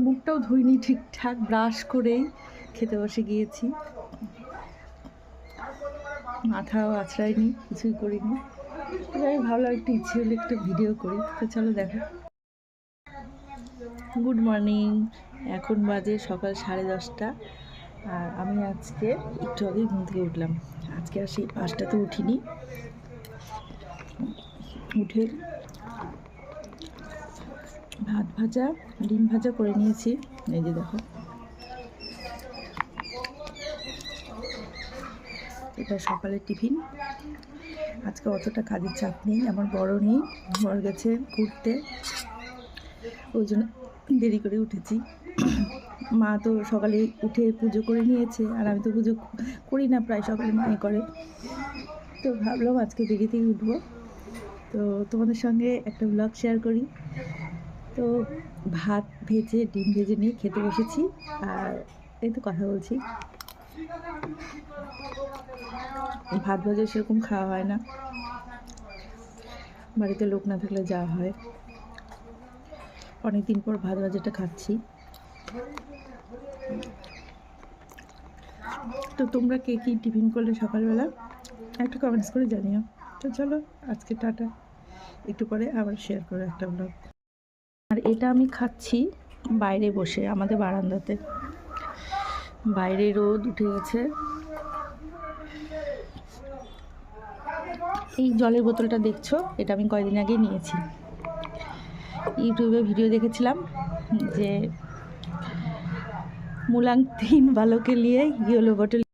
মুখটাও ধুইনি ঠিকঠাক, ব্রাশ করেই খেতে বসে গিয়েছি। মাথাও আঁচড়াইনি, কিছুই করিনি। আমি ভাবলাম একটু ইচ্ছে হলে একটু ভিডিও করি, তো চলো দেখো। গুড মর্নিং, এখন বাজে সকাল 10:30, আর আমি আজকে একটু আগে ঘুম থেকে উঠলাম। আজকে আর সেই 5টাতে উঠিনি, উঠে ভাত ভাজা ডিম ভাজা করে নিয়েছি। এই যে দেখো, এটা সকালের টিফিন। আজকে অতটা কাজের চাপ নেই, আমার বড় নেই, বড় গেছে ঘুরতে, ওই জন্য দেরি করে উঠেছি। মা তো সকালে উঠে পুজো করে নিয়েছে, আর আমি তো পুজো করি না, প্রায় সকালে মাই করে। তো ভাবলাম আজকে দেরিতেই উঠবো, তো তোমাদের সঙ্গে একটা ব্লগ শেয়ার করি। তো ভাত ভেজে ডিম ভেজে নিয়ে খেতে বসেছি, আর এই তো কথা বলছি। ভাত ভাজা সেরকম খাওয়া হয় না, বাড়িতে লোক না থাকলে যা হয়। অনেকদিন পর ভাত ভাজাটা খাচ্ছি। তো তোমরা কে কী টিফিন করলে সকালবেলা একটু কমেন্টস করে জানিও। তো চলো আজকে টাটা, একটু পরে আবার শেয়ার করো একটা ব্লগ। আর এটা আমি খাচ্ছি বাইরে বসে, আমাদের বারান্দাতে। বাইরে রোদ উঠে গেছে। এই জলের বোতলটা দেখছো, এটা আমি কয়েকদিন আগে নিয়েছি। ইউটিউবে ভিডিও দেখেছিলাম যে मुलांग 3 बालों के लिए येलो बोतल